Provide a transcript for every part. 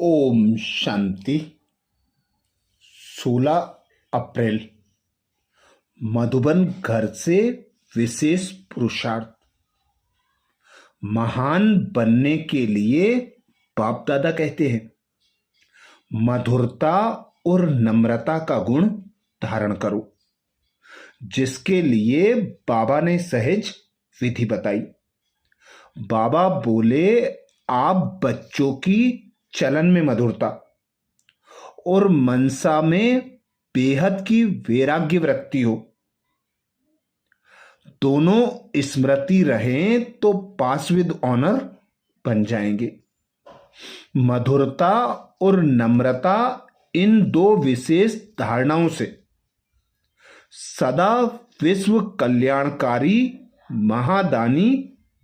ओम शांति। 16 अप्रैल। मधुबन घर से विशेष पुरुषार्थ। महान बनने के लिए बाप दादा कहते हैं, मधुरता और नम्रता का गुण धारण करो, जिसके लिए बाबा ने सहज विधि बताई। बाबा बोले, आप बच्चों की चलन में मधुरता और मनसा में बेहद की वैराग्य वृत्ति हो, दोनों स्मृति रहें तो पास विद ऑनर बन जाएंगे। मधुरता और नम्रता, इन दो विशेष धारणाओं से सदा विश्व कल्याणकारी महादानी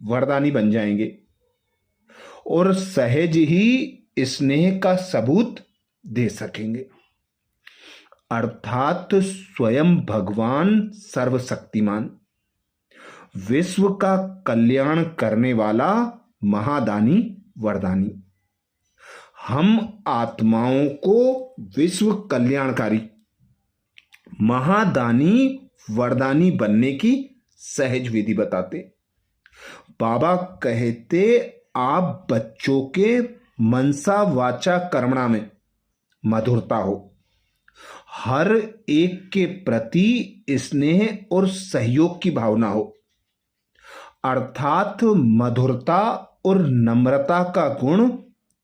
वरदानी बन जाएंगे और सहज ही स्नेह का सबूत दे सकेंगे। अर्थात स्वयं भगवान सर्वशक्तिमान, विश्व का कल्याण करने वाला महादानी वरदानी। हम आत्माओं को विश्व कल्याणकारी महादानी वरदानी बनने की सहज विधि बताते। बाबा कहते, आप बच्चों के मनसा वाचा कर्मणा में मधुरता हो, हर एक के प्रति स्नेह और सहयोग की भावना हो। अर्थात मधुरता और नम्रता का गुण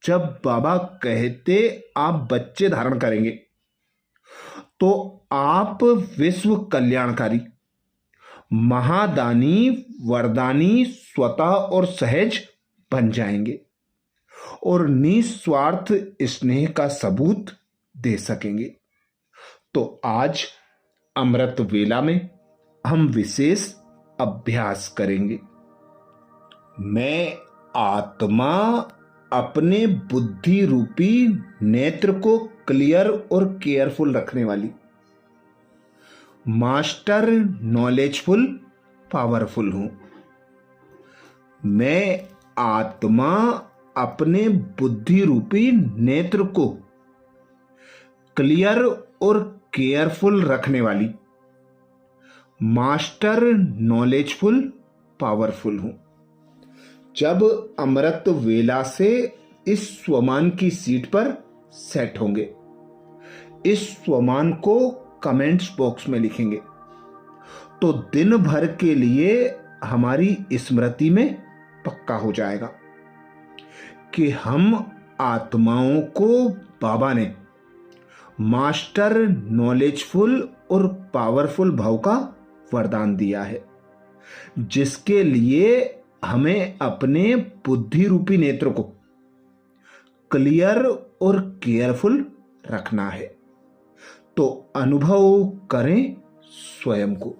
जब बाबा कहते आप बच्चे धारण करेंगे तो आप विश्व कल्याणकारी महादानी वरदानी स्वतः और सहज बन जाएंगे और निस्वार्थ स्नेह का सबूत दे सकेंगे। तो आज अमृत वेला में हम विशेष अभ्यास करेंगे। मैं आत्मा अपने बुद्धि रूपी नेत्र को क्लियर और केयरफुल रखने वाली, मास्टर नॉलेजफुल पावरफुल हूं। मैं आत्मा अपने बुद्धि रूपी नेत्र को क्लियर और केयरफुल रखने वाली, मास्टर नॉलेजफुल पावरफुल हूं। जब अमृत वेला से इस स्वमान की सीट पर सेट होंगे, इस स्वमान को कमेंट्स बॉक्स में लिखेंगे तो दिन भर के लिए हमारी स्मृति में पक्का हो जाएगा कि हम आत्माओं को बाबा ने मास्टर नॉलेजफुल और पावरफुल भाव का वरदान दिया है, जिसके लिए हमें अपने बुद्धि रूपी नेत्र को क्लियर और केयरफुल रखना है। तो अनुभव करें स्वयं को।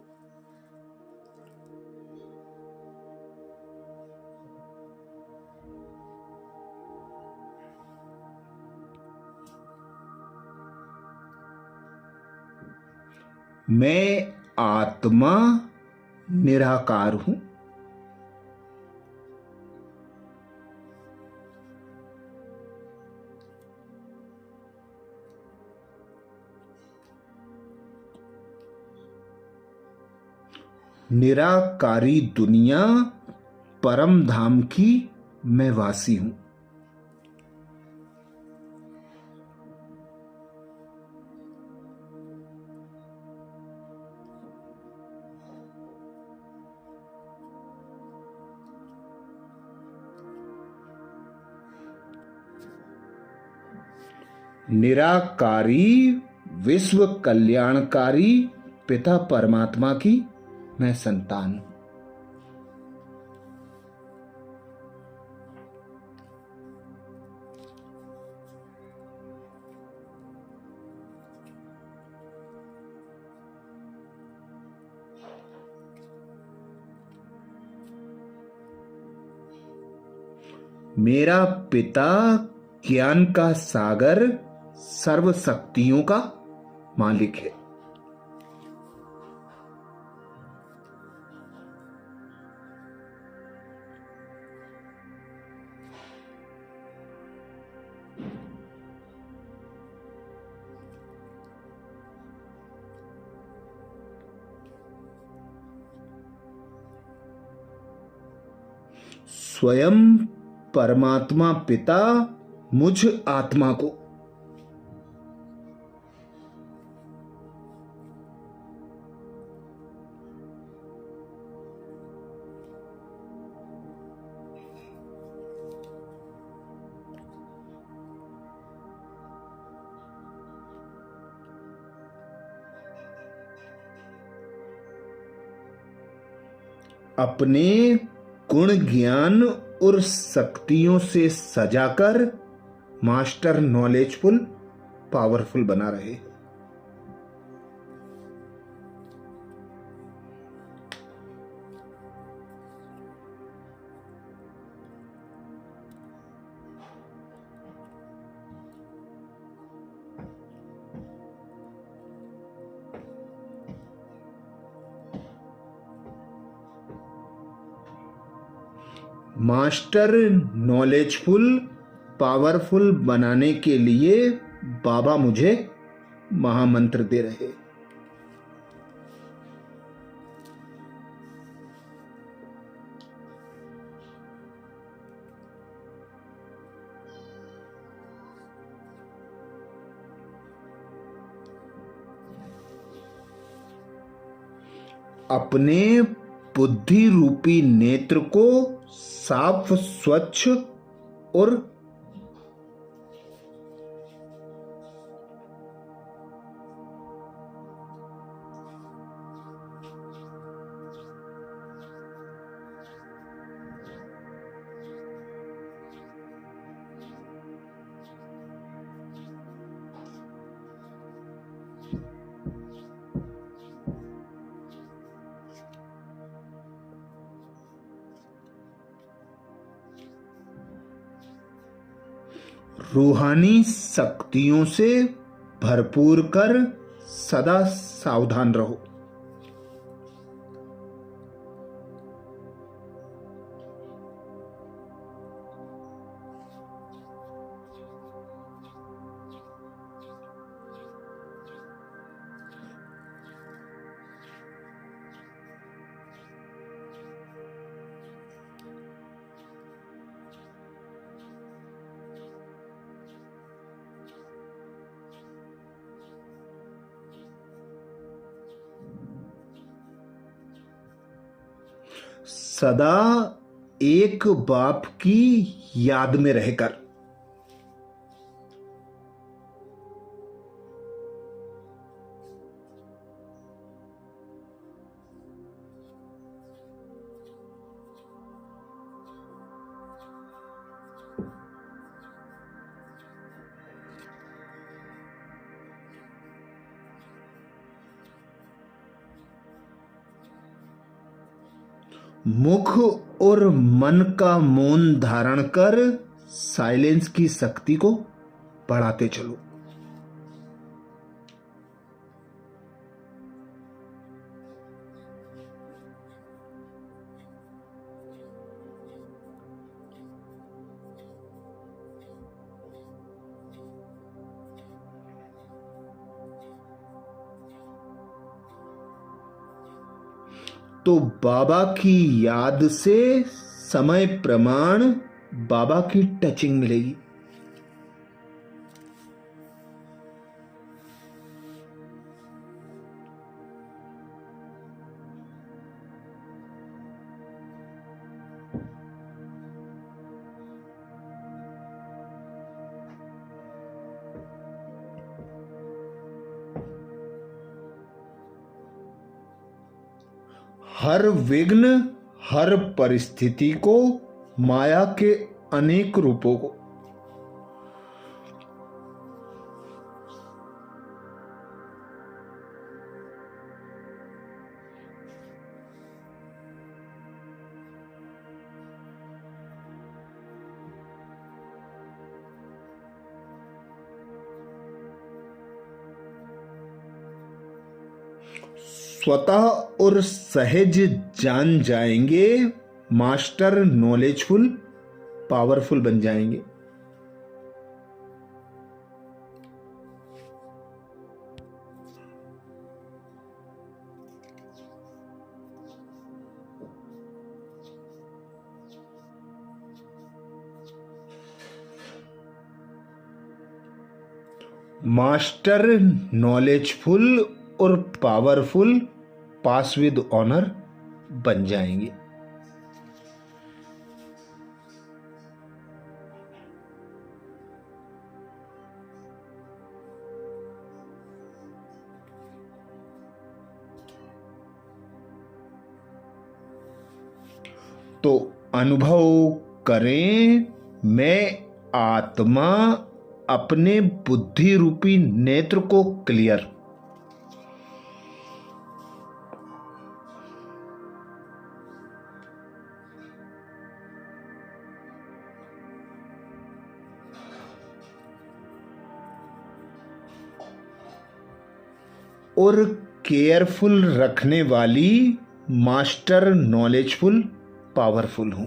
मैं आत्मा निराकार हूं। निराकारी दुनिया परम धाम की मैं वासी हूं। निराकारी विश्व कल्याणकारी पिता परमात्मा की मैं संतान हूं। मेरा पिता ज्ञान का सागर, सर्व शक्तियों का मालिक है। स्वयं परमात्मा पिता मुझ आत्मा को। अपने गुण ज्ञान और शक्तियों से सजाकर मास्टर नॉलेजफुल पावरफुल बना रहे। मास्टर नॉलेजफुल पावरफुल बनाने के लिए बाबा मुझे महामंत्र दे रहे। अपने बुद्धि रूपी नेत्र को साफ स्वच्छ और रूहानी शक्तियों से भरपूर कर सदा सावधान रहो। सदा एक बाप की याद में रहकर। मुख और मन का मौन धारण कर साइलेंस की शक्ति को बढ़ाते चलो। तो बाबा की याद से समय प्रमाण बाबा की टचिंग मिलेगी। हर विघ्न हर परिस्थिति को माया के अनेक रूपों को स्वतः और सहज जान जाएंगे, मास्टर नॉलेजफुल पावरफुल बन जाएंगे। मास्टर नॉलेजफुल और पावरफुल पास विद ऑनर बन जाएंगे। तो अनुभव करें, मैं आत्मा अपने बुद्धि रूपी नेत्र को क्लियर और केयरफुल रखने वाली मास्टर नॉलेजफुल पावरफुल हूं।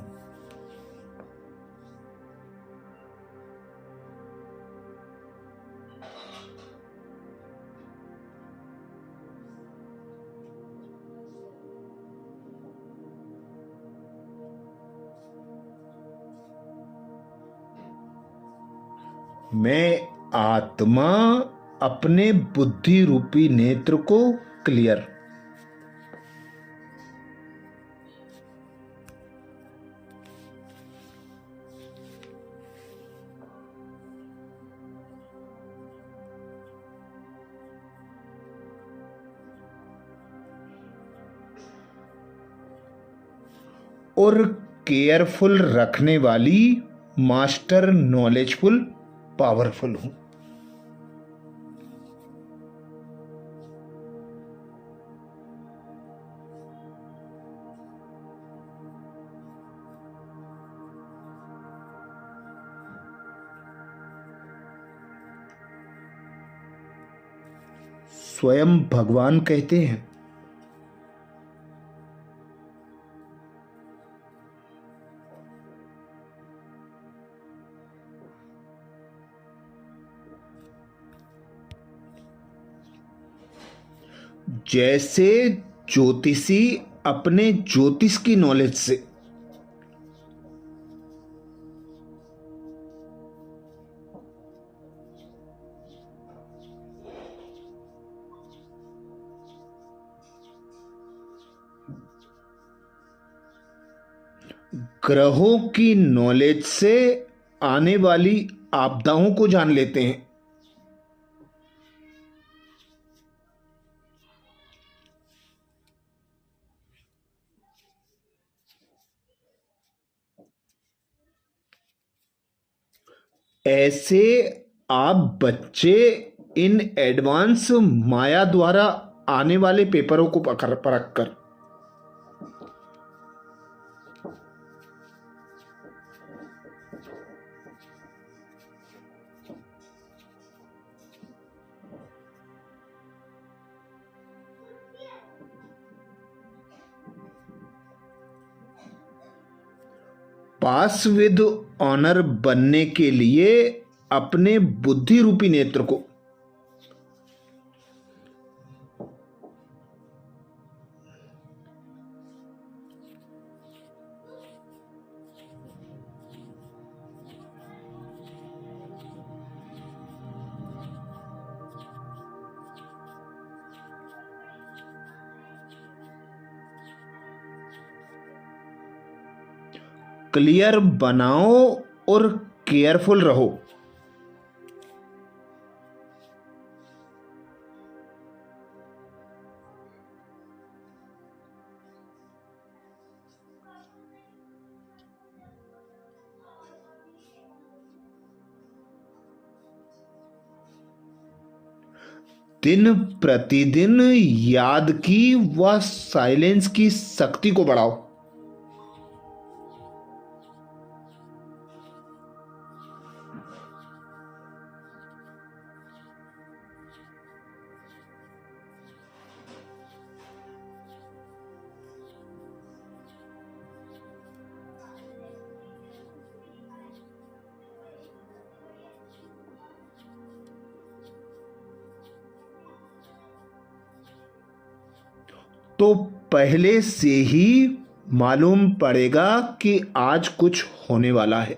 मैं आत्मा अपने बुद्धि रूपी नेत्र को क्लियर और केयरफुल रखने वाली मास्टर नॉलेजफुल पावरफुल हूं। स्वयं भगवान कहते हैं, जैसे ज्योतिषी अपने ज्योतिष की नॉलेज से ग्रहों की नॉलेज से आने वाली आपदाओं को जान लेते हैं, ऐसे आप बच्चे इन एडवांस माया द्वारा आने वाले पेपरों को परख कर पास विद ऑनर बनने के लिए अपने बुद्धि रूपी नेत्र को क्लियर बनाओ और केयरफुल रहो। दिन प्रतिदिन याद की व साइलेंस की शक्ति को बढ़ाओ। तो पहले से ही मालूम पड़ेगा कि आज कुछ होने वाला है।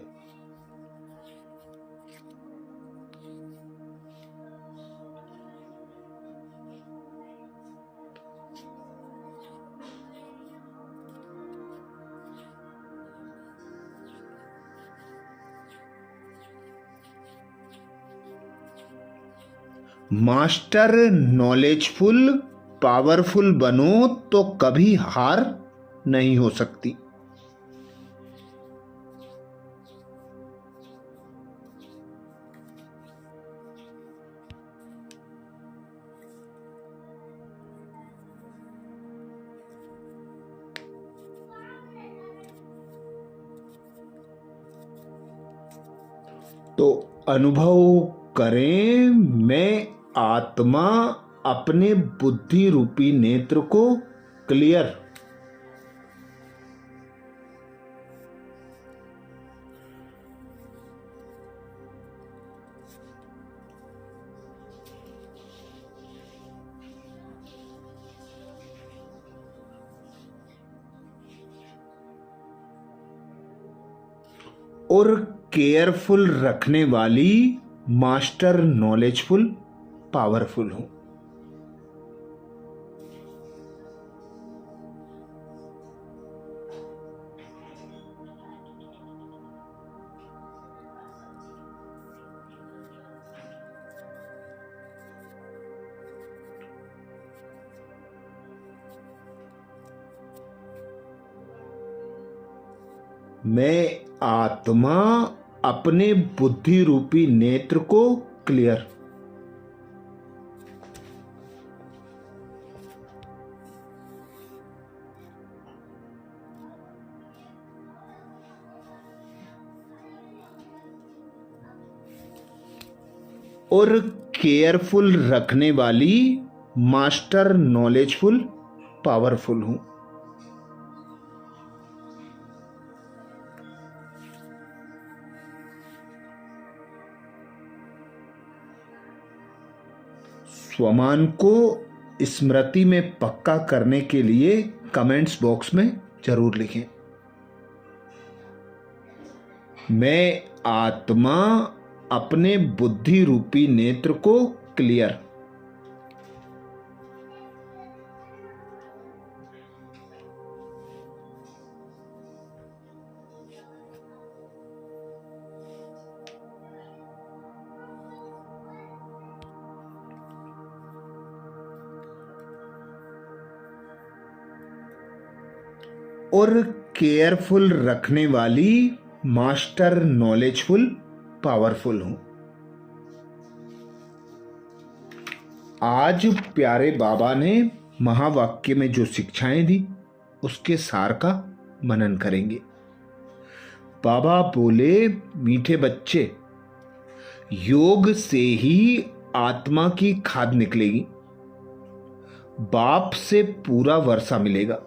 मास्टर नॉलेजफुल पावरफुल बनो तो कभी हार नहीं हो सकती। तो अनुभव करें, मैं आत्मा अपने बुद्धि रूपी नेत्र को क्लियर और केयरफुल रखने वाली मास्टर नॉलेजफुल पावरफुल हूं। मैं आत्मा अपने बुद्धि रूपी नेत्र को क्लियर और केयरफुल रखने वाली मास्टर नॉलेजफुल पावरफुल हूं। स्वमान को स्मृति में पक्का करने के लिए कमेंट्स बॉक्स में जरूर लिखें। मैं आत्मा अपने बुद्धि रूपी नेत्र को क्लियर और केयरफुल रखने वाली मास्टर नॉलेजफुल पावरफुल हूं। आज प्यारे बाबा ने महावाक्य में जो शिक्षाएं दी उसके सार का मनन करेंगे। बाबा बोले, मीठे बच्चे, योग से ही आत्मा की खाद निकलेगी, बाप से पूरा वर्षा मिलेगा।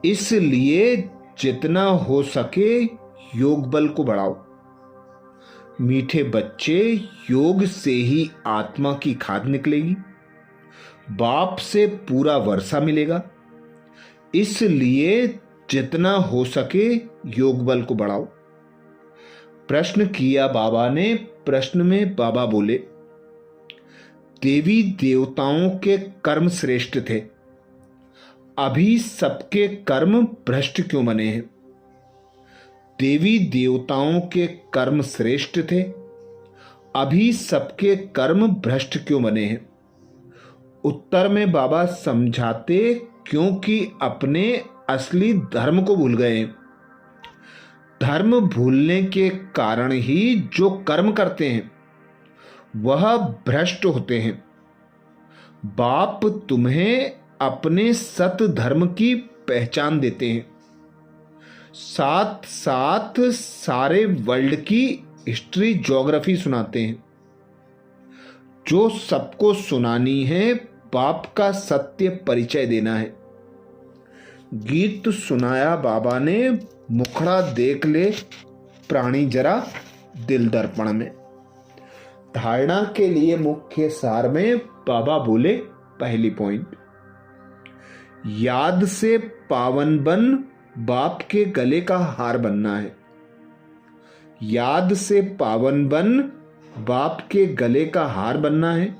इसलिए जितना हो सके योग बल को बढ़ाओ। मीठे बच्चे, योग से ही आत्मा की खाद निकलेगी, बाप से पूरा वर्षा मिलेगा। इसलिए जितना हो सके योग बल को बढ़ाओ। प्रश्न किया बाबा ने। प्रश्न में बाबा बोले, देवी देवताओं के कर्म श्रेष्ठ थे, अभी सबके कर्म भ्रष्ट क्यों बने हैं? देवी देवताओं के कर्म श्रेष्ठ थे, अभी सबके कर्म भ्रष्ट क्यों बने हैं? उत्तर में बाबा समझाते, क्योंकि अपने असली धर्म को भूल गए। धर्म भूलने के कारण ही जो कर्म करते हैं वह भ्रष्ट होते हैं। बाप तुम्हें अपने सत धर्म की पहचान देते हैं, साथ साथ सारे वर्ल्ड की हिस्ट्री ज्योग्राफी सुनाते हैं, जो सबको सुनानी है। बाप का सत्य परिचय देना है। गीत सुनाया बाबा ने, मुखड़ा देख ले प्राणी जरा दिल दर्पण में। धारणा के लिए मुख्य सार में बाबा बोले, पहली पॉइंट, याद से पावन बन बाप के गले का हार बनना है। याद से पावन बन बाप के गले का हार बनना है।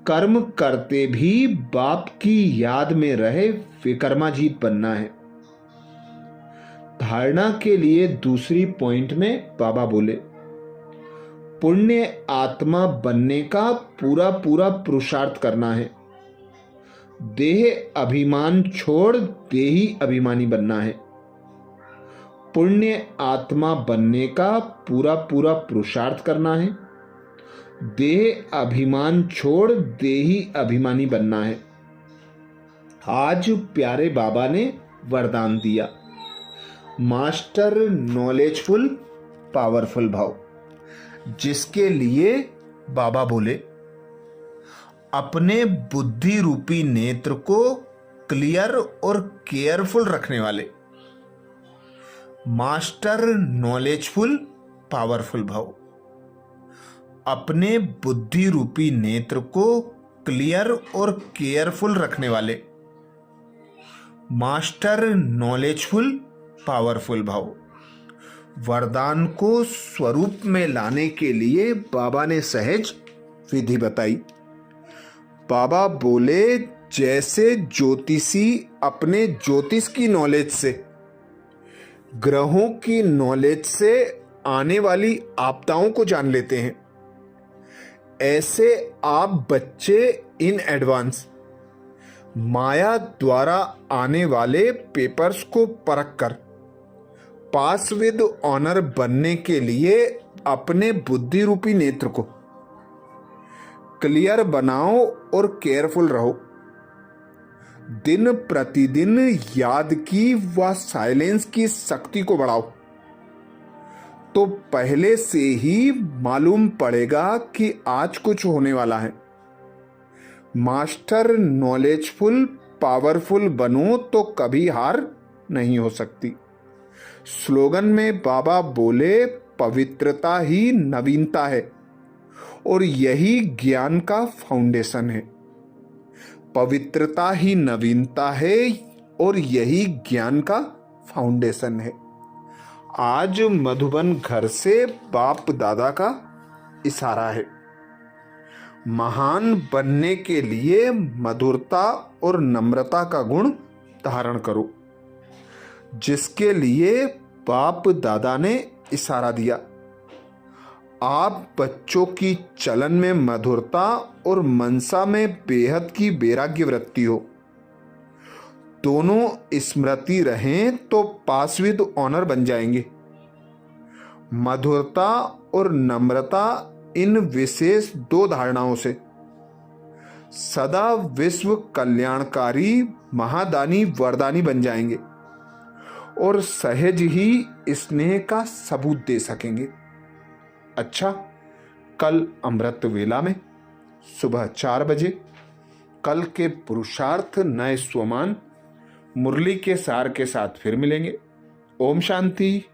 कर्म करते भी बाप की याद में रहे विकर्माजीत बनना है। धारणा के लिए दूसरी पॉइंट में बाबा बोले, पुण्य आत्मा बनने का पूरा पूरा पुरुषार्थ करना है। देह अभिमान छोड़ देही अभिमानी बनना है। पुण्य आत्मा बनने का पूरा पूरा पुरुषार्थ करना है। देह अभिमान छोड़ देही अभिमानी बनना है। आज प्यारे बाबा ने वरदान दिया, मास्टर नॉलेजफुल पावरफुल भाव, जिसके लिए बाबा बोले अपने बुद्धि रूपी नेत्र को क्लियर और केयरफुल रखने वाले। मास्टर नॉलेजफुल पावरफुल भाव, अपने बुद्धि रूपी नेत्र को क्लियर और केयरफुल रखने वाले। मास्टर नॉलेजफुल पावरफुल भाव, वरदान को स्वरूप में लाने के लिए बाबा ने सहज विधि बताई। बाबा बोले जैसे ज्योतिषी अपने ज्योतिष की नॉलेज से, ग्रहों की नॉलेज से आने वाली आपदाओं को जान लेते हैं, ऐसे आप बच्चे इन एडवांस माया द्वारा आने वाले पेपर्स को परख कर पास विद ऑनर बनने के लिए अपने बुद्धि रूपी नेत्र को क्लियर बनाओ और केयरफुल रहो। दिन प्रतिदिन याद की व साइलेंस की शक्ति को बढ़ाओ, तो पहले से ही मालूम पड़ेगा कि आज कुछ होने वाला है। मास्टर नॉलेजफुल पावरफुल बनो तो कभी हार नहीं हो सकती। स्लोगन में बाबा बोले पवित्रता ही नवीनता है और यही ज्ञान का फाउंडेशन है। पवित्रता ही नवीनता है और यही ज्ञान का फाउंडेशन है। आज मधुबन घर से बाप दादा का इशारा है, महान बनने के लिए मधुरता और नम्रता का गुण धारण करो, जिसके लिए बाप दादा ने इशारा दिया। आप बच्चों की चलन में मधुरता और मनसा में बेहद की वैराग्य वृत्ति हो, दोनों स्मृति रहें तो पास विद ऑनर बन जाएंगे। मधुरता और नम्रता इन विशेष दो धारणाओं से सदा विश्व कल्याणकारी महादानी वरदानी बन जाएंगे और सहज ही स्नेह का सबूत दे सकेंगे। अच्छा, कल अमृत वेला में सुबह 4 बजे कल के पुरुषार्थ नए स्वमान मुरली के सार के साथ फिर मिलेंगे। ओम शांति।